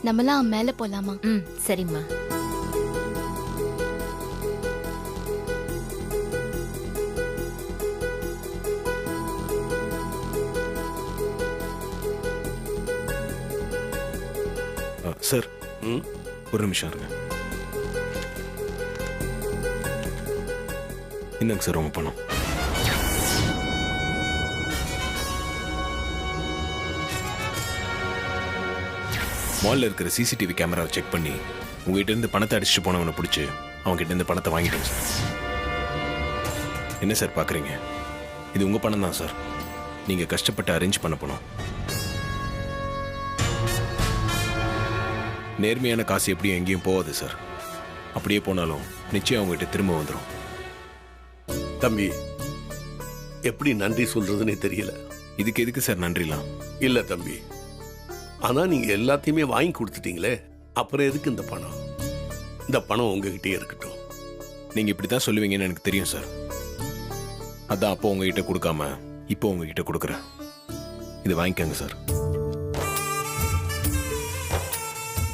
நம்மலாம் மேல போலாமா? சரிம்மா. சார் ஒரு நிமிஷம் இருங்க. என்னங்க சார் உங்க பணம்? மால்ல இருக்கிற சிசிடிவி கேமராவை செக் பண்ணி உங்ககிட்ட இருந்து பணத்தை அடிச்சுட்டு போனவனை பிடிச்சி அவங்க கிட்ட இருந்து பணத்தை வாங்கிட்டேன் சார். என்ன சார் பாக்குறீங்க? இது உங்க பணம் தான் சார். நீங்க கஷ்டப்பட்டு அரேஞ்ச் பண்ண பணம். நேர்மையான காசு எப்படியும் எங்கேயும் போகாது சார். அப்படியே போனாலும் நிச்சயம் அவங்ககிட்ட திரும்ப வந்துடும். தம்பி, எப்படி நன்றி சொல்றதுன்னே தெரியல. இதுக்கு எதுக்கு சார் நன்றிலாம்? இல்ல தம்பி, ஆனா நீங்க எல்லாத்தையுமே வாங்கி கொடுத்துட்டீங்களே, அப்புறம் எதுக்கு இந்த பணம்? இந்த பணம் உங்ககிட்டயே இருக்கட்டும். நீங்க இப்படித்தான் சொல்லுவீங்கன்னு எனக்கு தெரியும் சார். அதான் அப்போ உங்ககிட்ட கொடுக்காம இப்போ உங்ககிட்ட கொடுக்குறேன். இது வாங்கிக்கோங்க சார்.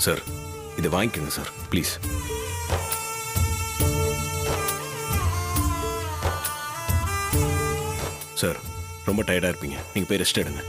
சார் இதை வாங்கிக்கோங்க சார் ப்ளீஸ். சார் ரொம்ப டயர்டா இருப்பீங்க, நீங்க போய் ரெஸ்ட் எடுங்க.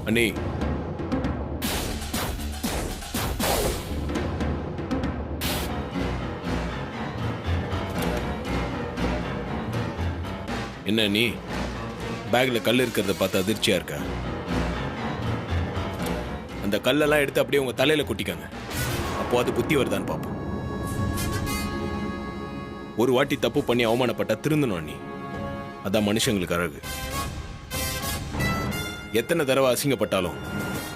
அண்ணே, என்ன நீ பேக்ல கல் இருக்கிறத பார்த்து அதிர்ச்சியா இருக்க? அந்த கல்லெல்லாம் எடுத்து அப்படியே உங்க தலையில கொட்டிக்காங்க. அப்போ அது புத்தி வருதான்னு பார்ப்போம். ஒரு வாட்டி தப்பு பண்ணி அவமானப்பட்டா திருந்தணும் நீ. அதான் மனுஷங்களுக்கு அழகு. எத்தனை தடவை அசிங்கப்பட்டாலும்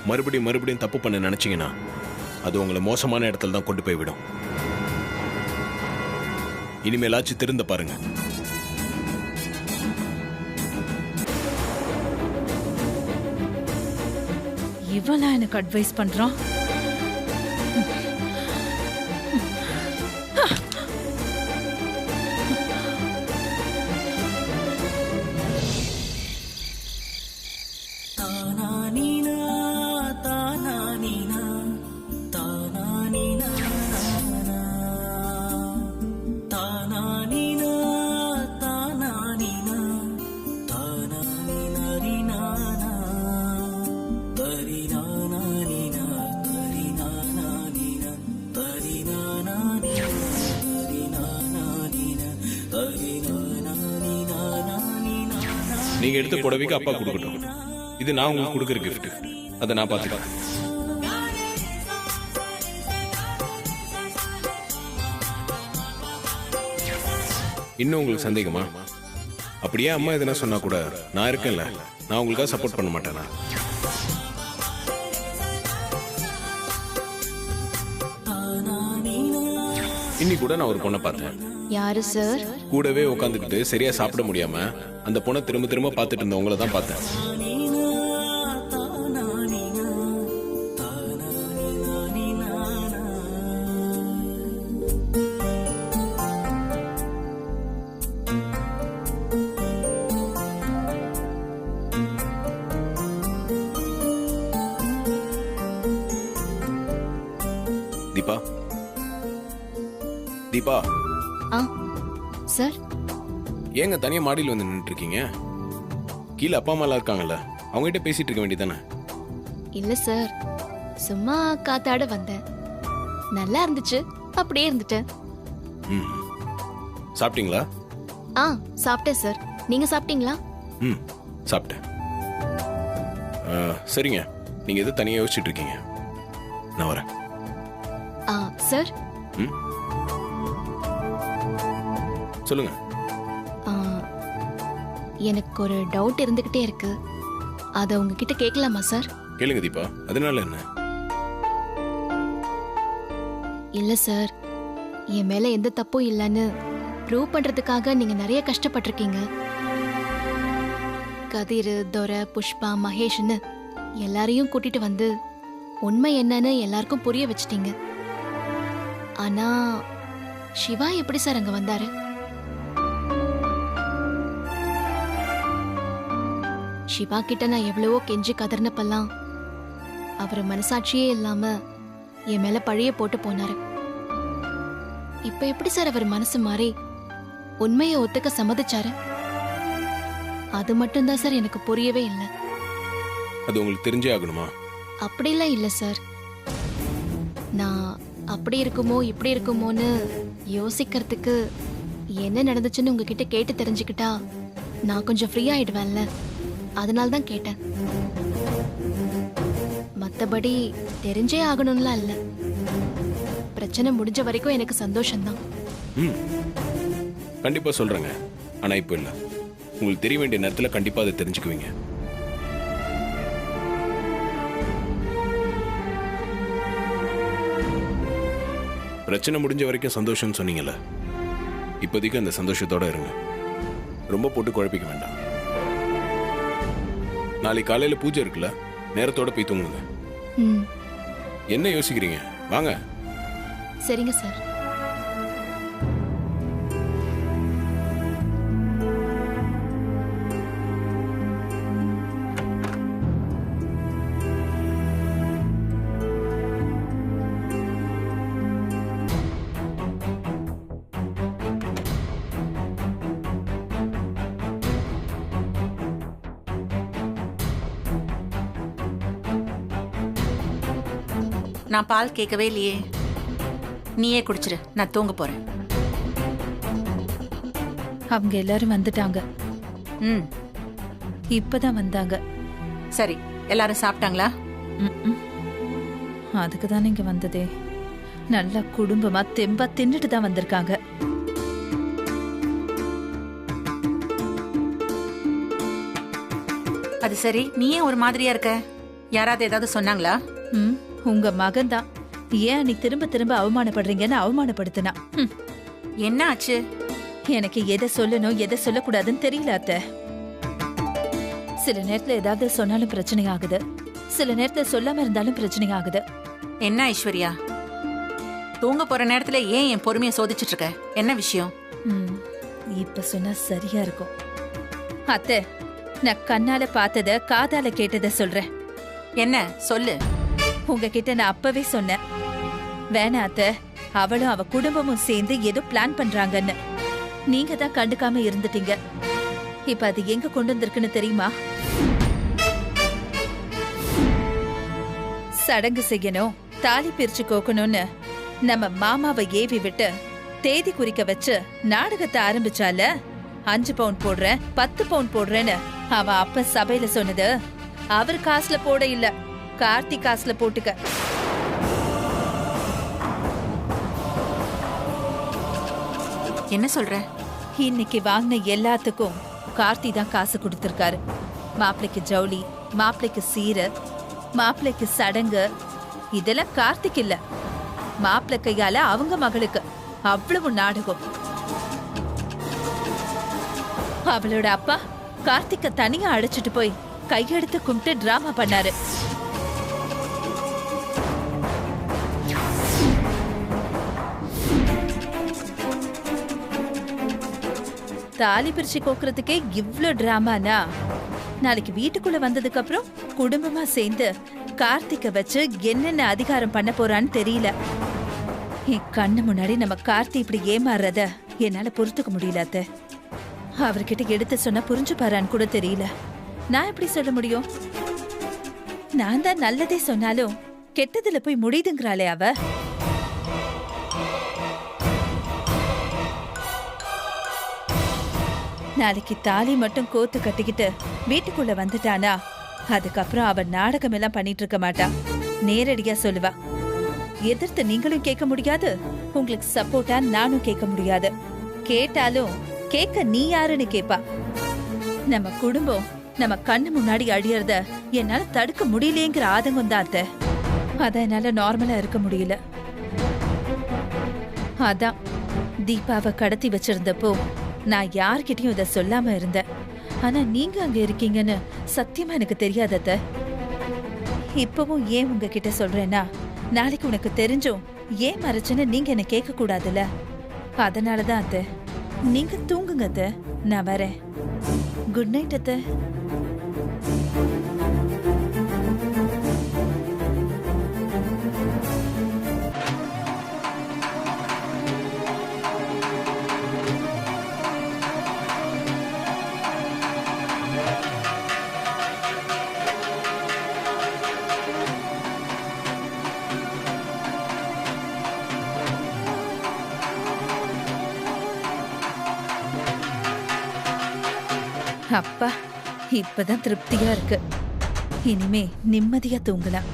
மறுபடியும் தப்பு பண்ண நினைச்சீங்கன்னா அது உங்களை மோசமான இடத்துல தான் கொண்டு போய் விடும். இனிமேலாச்சும் திருந்த பாருங்க. இவளா எனக்கு அட்வைஸ் பண்றான்? நீங்க எடுத்த புடவைக்கு அப்பா கொடுக்கட்டும். இது நான் உங்களுக்கு கொடுக்குற கிஃப்ட். அதை நான் பார்த்துக்கிறேன். இன்னும் உங்களுக்கு சந்தேகமா? அப்படியே அம்மா எதுனா சொன்னா கூட நான் இருக்கேன்ல, நான் உங்களுக்காக சப்போர்ட் பண்ண மாட்டேனா? இன்னி கூட நான் ஒரு பொண்ணை பார்த்தேன். யாரு சார்? கூடவே உட்காந்துக்கிட்டு சரியா சாப்பிட முடியாம அந்த பொண்ணை திரும்ப திரும்ப பார்த்துட்டு இருந்தவங்கள தான் பார்த்தேன். தீபா, தீபா. சார், ஏங்க தனியா மாடியில் வந்து நின்றுட்டு இருக்கீங்க? கீழே அப்பா அம்மா எல்லாம் இருக்காங்கல்ல, அவங்ககிட்ட பேசிட்டு இருக்க வேண்டியதானே? இல்ல சார், சும்மா காத்தாட வந்தேன். நல்லா இருந்துச்சு, அப்படியே இருந்துட்டேன். சாப்பிட்டீங்களா? சாப்பிட்டேன் சார். நீங்க சாப்பிட்டீங்களா? சாப்பிட்டேன். சரிங்க, நீங்க எது தனியா யோசிச்சுட்டு இருக்கீங்க? நான் வரேன். சார், சொல்லுங்க. ஆ, எனக்கு ஒரு டவுட் இருந்துகிட்டே இருக்கு. அதை உங்ககிட்ட கேட்கலாமா சார்? கேளுங்க தீபா, அதனால என்ன? இல்ல சார், என் மேல எந்த தப்பும் இல்லைன்னு ப்ரூவ் பண்றதுக்காக நீங்க நிறைய கஷ்டப்பட்டிருக்கீங்க. கதிர், துரை, புஷ்பா, மகேஷ்னு எல்லாரையும் கூட்டிட்டு வந்து உண்மை என்னன்னு எல்லாருக்கும் புரிய வச்சிட்டீங்க. ஆனா சிவா எப்படி சார் அங்க வந்தாரு? சிவா கிட்ட நான் எவ்வளவோ கெஞ்சி கதர்னப்பெல்லாம் அவர் மனசாட்சியே இல்லாம என் மேல பழிய போட்டு போனாரு. இப்ப எப்படி சார் அவர் மனசு மாறி உண்மையை ஒத்துக்க சம்மதிச்சாரு? அது மட்டும்தான் சார் எனக்கு புரியவே இல்லை. அது உங்களுக்கு தெரிஞ்சே ஆகணுமா? அப்படிலாம் இல்லை சார். நான் அப்படி இருக்குமோ இப்படி இருக்குமோன்னு யோசிக்கிறதுக்கு என்ன நடந்துச்சுன்னு உங்ககிட்ட கேட்டு தெரிஞ்சுக்கிட்டா நான் கொஞ்சம் ஃப்ரீ ஆயிடுவேன்ல, அதனால தான் கேட்டேன். மற்றபடி தெரிஞ்சே ஆகணும்லாம் இல்லை. பிரச்சனை முடிஞ்ச வரைக்கும் எனக்கு சந்தோஷம்தான். ம், கண்டிப்பா சொல்றேங்க. ஆனா இப்போ இல்ல. உங்களுக்கு தெரிய வேண்டிய நேரத்துல கண்டிப்பா அதை தெரிஞ்சுக்குவீங்க. பிரச்சனை முடிஞ்ச வரைக்கும் சந்தோஷம்னு சொன்னீங்கல்ல, இப்போதைக்கு அந்த சந்தோஷத்தோட இருங்க. ரொம்ப போட்டு குழப்பிக்க வேண்டாம். நாளைக்கு காலையில பூஜை இருக்குல்ல, நேரத்தோட போய் தூங்குங்க. ம், என்ன யோசிக்கிறீங்க? வாங்க. சரிங்க சார். நான் பால் கேட்கவே இல்லையே. நீயே குடிச்சிரு, நான் தூங்க போறேன். அவங்க எல்லாரும் வந்துட்டாங்க. ம், இப்பதான் வந்தாங்க. சரி. எல்லாரும் சாப்பிட்டாங்களா? ம்ம். அதுக்கு தானே இங்க வந்ததே. நல்லா குடும்பமா தெம்பா தின்னுட்டு தான் வந்திருக்காங்க. அது சரி, நீயே ஒரு மாதிரியா இருக்க. யாராவது ஏதாவது சொன்னாங்களா? ம், உங்க மகன் தான் ஏன் நீ திரும்ப திரும்ப அவமானப்படுறீங்கன்னு அவமானப்படுத்தினா. ம், என்ன ஆச்சு? எனக்கு எதை சொல்லணும் எதை சொல்லக்கூடாதுன்னு தெரியல அத்தை. சில நேரத்துல ஏதாவது சொன்னாலும் பிரச்சனை ஆகுது, சில நேரத்துல சொல்லாம இருந்தாலும் பிரச்சனை ஆகுது. என்ன ஐஸ்வர்யா, தூங்க போற நேரத்துல ஏன் என் பொறுமையை சோதிச்சுட்டு இருக்க? என்ன விஷயம்? ம், இப்ப சொன்னா சரியா இருக்கும். அத்தை, நான் கண்ணால பார்த்தத காதால கேட்டத சொல்றேன். என்ன சொல்லு. உங்ககிட்ட நான் அப்பவே சொன்னேன், வேணா அத்தை, அவளும் அவ குடும்பமும் சேர்ந்து ஏதோ பிளான் பண்றாங்கன்னு. நீங்க தான் கண்டுக்காம இருந்துட்டீங்க. இப்ப அது எங்க கொண்டு வந்திருக்குன்னு தெரியுமா? சடங்கு செய்யணும், தாலி பிரிச்சு கோக்கணும்னு நம்ம மாமாவை ஏவி விட்டு தேதி குறிக்க வச்சு நாடகத்தை ஆரம்பிச்சால. 5 பவுன் போடுறேன், 10 பவுன் போடுறேன்னு அவ அப்ப சபையில சொன்னது அவர் காசுல போட இல்ல, கார்த்தி காசுல போட்டுக்க. என்ன சொல்ற? இன்னைக்கு வாங்கின எல்லாத்துக்கும் கார்த்தி தான் காசு கொடுத்திருக்காரு. மாப்பிளைக்கு ஜவுளி, மாப்பிளைக்கு சீரை, மாப்பிளைக்கு சடங்கு, இதெல்லாம் கார்த்திக் இல்ல, மாப்பிள்ளை கையால அவங்க மகளுக்கு. அவ்வளவு நாடகம். அவளோட அப்பா கார்த்திக்க தனியா அழைச்சிட்டு போய் கையெடுத்து கும்பிட்டு டிராமா பண்ணாரு. தாலி பிரிச்சு கோக்குறதுக்கே இவ்ளோ டிராமானா, நாளைக்கு வீட்டுக்குள்ள வந்ததுக்கு அப்புறம் குடும்பமா சேர்ந்து கார்த்திக்க வச்சு என்னென்ன அதிகாரம் பண்ண போறான்னு தெரியல. என் கண்ணு முன்னாடி நம்ம கார்த்தி இப்படி ஏமாறுறத என்னால பொறுத்துக்க முடியல அத்தை. அவர்கிட்ட எடுத்து சொன்னா புரிஞ்சு பாரான்னு கூட தெரியல. நான் எப்படி சொல்ல முடியும்? நான் தான் நல்லதே சொன்னாலும் கெட்டதுல போய் முடியுதுங்கிறாளே அவ. நாளைக்கு தாலி மட்டும் கோத்து கட்டிக்கிட்டு வீட்டுக்குள்ள வந்துட்டானா, அதுக்கப்புறம் அவ நாடகம் எல்லாம் பண்ணிட்டு இருக்க மாட்டா. நேரடியா சொல்லுவா. எதிர்த்து நீங்களும் கேட்க முடியாது, உங்களுக்கு சப்போர்ட்டா நானும் கேட்க முடியாது. கேட்டாலும் கேட்க நீ யாருன்னு கேப்பா. நம்ம குடும்பம் நம்ம கண்ணு முன்னாடி அழியறத என்னால தடுக்க முடியலேங்கிற ஆதங்கம் தான் அத்தை. அதான் என்னால நார்மலா இருக்க முடியல. அதான் தீபாவை கடத்தி வச்சிருந்தப்போ நான் யார்கிட்டயும் இத சொல்லாம இருந்தேன். ஆனா நீங்க அங்க இருக்கீங்கன்னு சத்தியமா எனக்கு தெரியாது அத்தை. இப்பவும் ஏன் உங்ககிட்ட சொல்றேன்னா, நாளைக்கு உனக்கு தெரிஞ்சும் ஏன் மறைச்சுன்னு நீங்க என்ன கேட்க கூடாதுல்ல. அதனாலதான் அத்தை. நீங்க தூங்குங்க அத்தை, நான் வரேன். குட் நைட் அத்தை. அப்பா, இப்பதான் திருப்தியா இருக்கு. இனிமே நிம்மதியா தூங்கலாம்.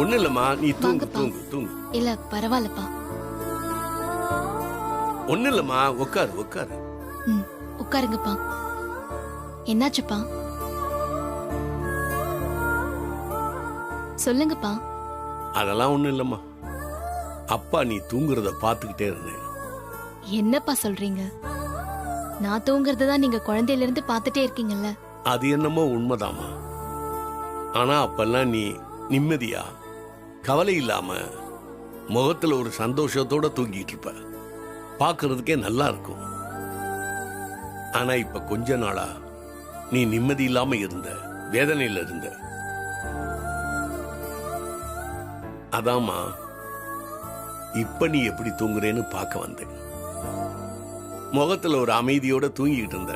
ஒண்ணு இல்லம்மா, நீ தூங்கு தூங்கு தூங்கு. இல்ல பரவாயில்லப்பா. ஒண்ணு இல்லம்மா, உட்காரு உட்காரு. உட்காருங்கப்பா. என்னாச்சுப்பா? சொல்லுங்கப்பா. அதெல்லாம் ஒண்ணு இல்லம்மா, அப்பா நீ தூங்குறத பாத்துக்கிட்டே இருந்தேன். என்னப்பா சொல்றீங்க? நான் தூங்குறதுதான் நீங்க குழந்தையில இருந்து பாத்துட்டே இருக்கீங்கல்ல. அது என்னமோ உண்மைதாமா. ஆனா அப்பெல்லாம் நீ நிம்மதியா கவலை இல்லாம முகத்துல ஒரு சந்தோஷத்தோட தூங்கிட்டு இருப்ப. பாக்குறதுக்கே நல்லா இருக்கும். ஆனா இப்ப கொஞ்ச நாளா நீ நிம்மதி இல்லாம இருந்த, வேதனையில இருந்த. அதாமா இப்ப நீ எப்படி தூங்குறேன்னு பார்க்க வந்தேன். முகத்துல ஒரு அமைதியோட தூங்கிட்டு இருந்த.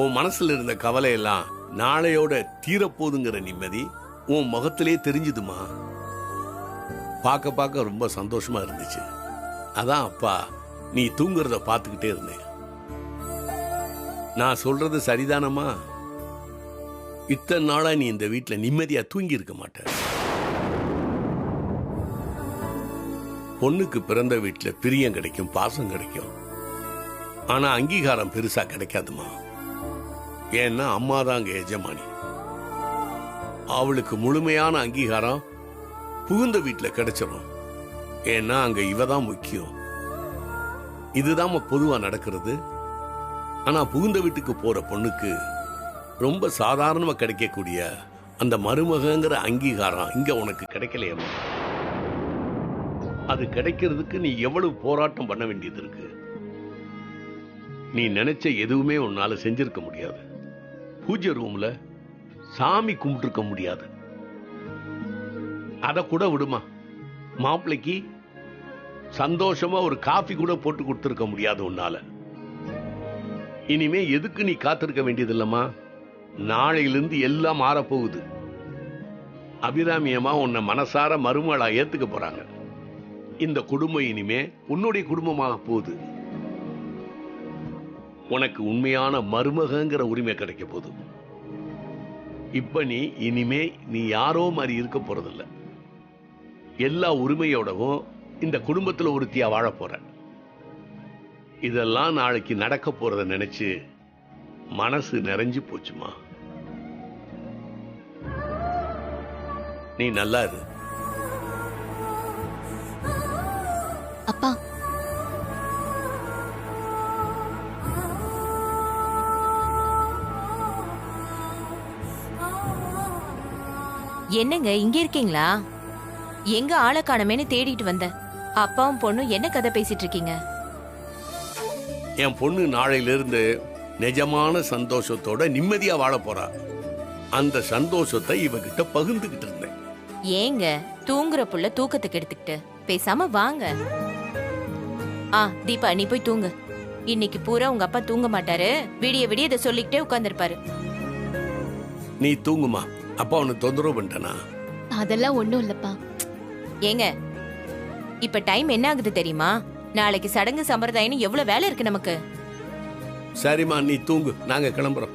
உன் மனசுல இருந்த கவலை எல்லாம் நாளையோட தீரப்போதுங்கிற நிம்மதி உன் முகத்திலே தெரிஞ்சுதுமா. பார்க்க பார்க்க ரொம்ப சந்தோஷமா இருந்துச்சு. அதான் அப்பா நீ தூங்குறத பார்த்துக்கிட்டே இருந்தேன். நான் சொல்றது சரிதானம்மா? இத்தனை நாளா நீ இந்த வீட்டுல நிம்மதியா தூங்கி இருக்க மாட்ட. பொண்ணுக்கு பிறந்த வீட்டுல பிரியம் கிடைக்கும், பாசம் கிடைக்கும். ஆனா அங்கீகாரம் பெருசா கிடைக்காதுமா. ஏன்னா அம்மா தான் அங்க எஜமானி. அவளுக்கு முழுமையான அங்கீகாரம் புகுந்த வீட்டுல கிடைச்சிடும். ஏன்னா அங்க இவதான் முக்கியம். இதுதான் பொதுவா நடக்கிறது. ஆனா புகுந்த வீட்டுக்கு போற பொண்ணுக்கு ரொம்ப சாதாரணமா கிடைக்கக்கூடிய அந்த மருமகங்கிற அங்கீகாரம் இங்க உனக்கு கிடைக்கலையம்மா. அது கிடைக்கிறதுக்கு நீ எவ்வளவு போராட்டம் பண்ண வேண்டியது இருக்கு. நீ நினைச்ச எதுவுமே உன்னால செஞ்சிருக்க முடியாது. பூஜை ரூம்ல சாமி கும்பிட்டு முடியாது. அத கூட விடுமா, மாப்பிள்ளைக்கு சந்தோஷமா ஒரு காஃபி கூட போட்டு கொடுத்திருக்க முடியாது உன்னால. இனிமே எதுக்கு நீ காத்திருக்க வேண்டியது இல்லம்மா. நாளையிலிருந்து எல்லாம் மாறப்போகுது. அபிராமியம்மா உன்னை மனசார மருமகளா ஏத்துக்க போறாங்க. இந்த குடும்பம் இனிமே உன்னுடைய குடும்பமாக போகுது. உனக்கு உண்மையான மருமகங்கிற உரிமை கிடைக்க போகுது. இப்ப இனிமே நீ யாரோ மாதிரி இருக்க போறதில்ல. எல்லா உரிமையோடவும் இந்த குடும்பத்துல ஒருத்தியா வாழ போற. இதெல்லாம் நாளைக்கு நடக்க போறத நினைச்சு மனசு நிறைஞ்சு போச்சுமா. நீ நல்லா இரு. அப்பா, என்னங்க இங்க இருக்கீங்களா? எங்க ஆளை காணமேன்னு தேடிட்டு வந்தேன். அப்பாவும் பொண்ணும் என்ன கதை பேசிட்டு இருக்கீங்க? என் பொண்ணு நாளையிலிருந்து நிஜமான சந்தோஷத்தோட நிம்மதியா வாழ போறா. அந்த சந்தோஷத்தை இவகிட்ட பகிர்ந்துகிட்டு இருந்தேன். ஏங்க தூங்குற புள்ள தூக்கத்துக்கு எடுத்துக்கிட்டு பேசாம வாங்க. தீபா நீ போய் தூங்கு. இன்னைக்கு பூரா உங்க அப்பா தூங்க மாட்டாரு. விடிய விடிய இதை சொல்லிக்கிட்டே உட்கார்ந்துருப்பாரு. நீ தூங்குமா, அப்பா உனக்கு தொந்தரவு பண்ணிட்டனா? அதெல்லாம் ஒண்ணும் இல்லப்பா. ஏங்க இப்ப டைம் என்ன ஆகுது தெரியுமா? நாளைக்கு சடங்கு சம்பிரதாயம் எவ்வளவு வேலை இருக்கு நமக்கு. சரிம்மா, நீ தூங்கு, நாங்க கிளம்புறோம்.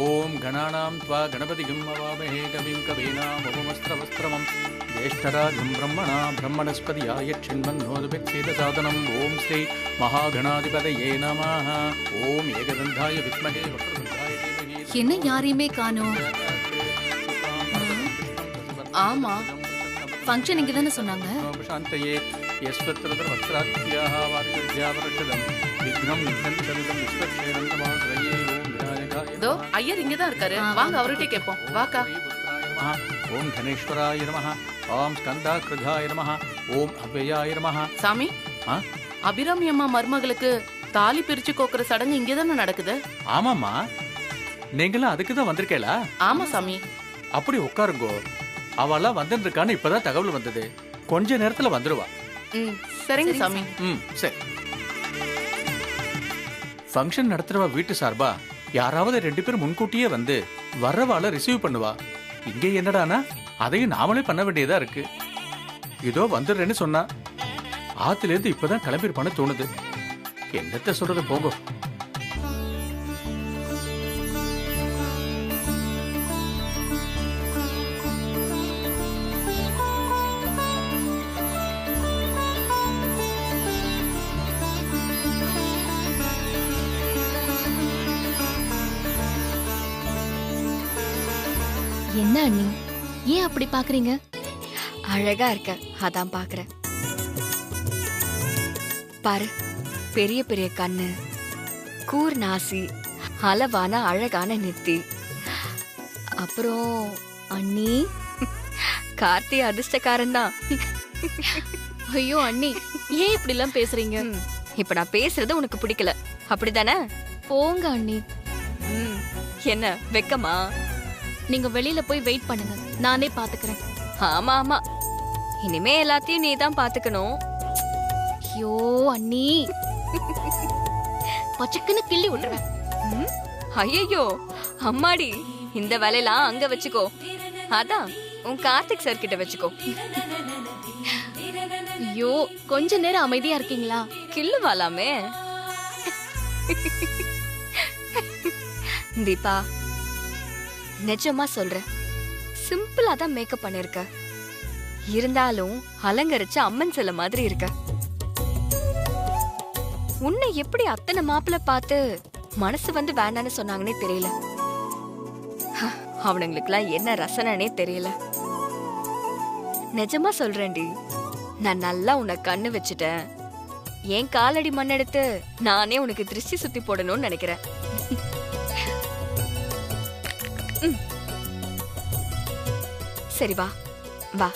ओम गणानां त्वा गणपतिं अवामहे कविं कवीनामुपमस्त्रवस्त्रमं ज्येष्ठराजं ब्रह्मणा ब्रह्मणस्पतियाय छिन्मन्नोदभिच्छेदसादनम् ओम श्री महागणाधिपतये नमः ओम एकदन्ताय विद्महे वक्रतुण्डाय धीमहि என்ன யாரையுமே காணோம். ஆமா, ஃபங்க்ஷன் இங்க தானே சொன்னாங்க. शान्तये यस्वत्रवक्त्रात्याः वार्षद्यावर्षदं विघ्नं विघ्नन्ति कविदं विश्वक्षेणं तमाश्रये ओम विनायकाय தோ ஐயர் இங்க தான் இருக்காரு. வாங்க அவர்கிட்ட கேட்போம். வாக்கா. ओम धनेश्वराय नमः ओम स्कंदाकृधाय नमः ओम अव्ययाय नमः. சாமி, அபிராமி அம்மா மருமகளுக்கு தாலி பிரிச்சு கோக்குற சடங்கு இங்க தானே நடக்குது? ஆமாம்மா, நீங்களும் அதுக்கு தான் வந்திருக்கேளா? ஆமா சாமி. அப்படி உட்காருங்கோ. அவெல்லாம் வந்துருக்கான்னு இப்பதான் தகவல் வந்தது. கொஞ்ச நேரத்துல வந்துருவா. சரிங்க சாமி. சரி. ஃபங்க்ஷன் நடத்துறவா வீட்டு சார்பா யாராவது 2 பேர் முன்கூட்டியே வந்து வர்றவாள ரிசீவ் பண்ணுவா. இங்கே என்னடானா அதையும் நாமளே பண்ண வேண்டியதா இருக்கு. இதோ வந்துடுறேன்னு சொன்னா ஆத்துல இருந்து இப்பதான் கிளம்பிருப்பான்னு தோணுது. என்னத்த சொல்றது, போங்க. என்ன அண்ணி, ஏன் அப்படி பாக்குறீங்க? அழகா இருக்க, அதான் பாக்குறேன். பாரு, பெரிய பெரிய கண்ணு, கூர் நாசி, அளவான அழகான நெத்தி, அப்புறம் அண்ணி, கார்த்தி அதிர்ஷ்டக்காரன் தான். ஐயோ அண்ணி, ஏன் இப்படி எல்லாம் பேசுறீங்க? இப்ப நான் பேசுறது உனக்கு பிடிக்கல, அப்படிதானே? போங்க அண்ணி. என்ன வெக்கமா? நீங்க வெளியில போய் வெயிட் பண்ணுங்க, நானே பாத்துக்கிறேன். ஆமா ஆமா, இனிமே எல்லாத்தையும் நீ தான் பாத்துக்கணும். ஐயோ அண்ணி, பச்சக்குன்னு கிள்ளி விட்டுருவேன். ஐயோ அம்மாடி, இந்த வேலையெல்லாம் அங்க வச்சுக்கோ. அதான் உன் கார்த்திக் சார் கிட்ட வச்சுக்கோ. ஐயோ, கொஞ்ச நேரம் அமைதியா இருக்கீங்களா? கிள்ளு வாலாமே. தீபா, நிஜமா சொல்றேன், சிம்பிளா தான் மேக்கப் பண்ணிருக்க. இருந்தாலும் அலங்கரிச்ச அம்மன் சிலை மாதிரி இருக்க. உன்னை எப்படி அத்தனை மாப்பிள்ள பார்த்து மனசு வந்து வேண்டான்னு சொன்னாங்கன்னே தெரியல. அவனுங்களுக்குலாம் என்ன ரசனனே தெரியல. நிஜமா சொல்றேன்டி, நான் நல்லா உன்னை கண்ணு வச்சுட்டேன். என் காலடி மண் எடுத்து நானே உனக்கு திருஷ்டி சுத்தி போடணும்னு நினைக்கிறேன். சரி வா வா.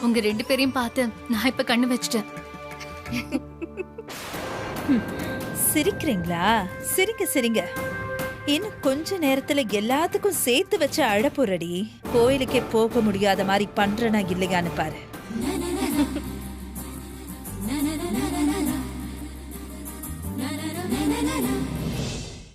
உங்க 2 பேரையும் பார்த்து நான் இப்ப கண்ணு வச்சிட்டேன். சிரிக்கிறீங்களா? சிரிங்க சிரிங்க. இன்னும் கொஞ்ச நேரத்துல எல்லாத்துக்கும் சேர்த்து வச்சு அழ போறடி. கோயிலுக்கே போக முடியாத மாதிரி பண்றனா இல்லையான்னு பாரு.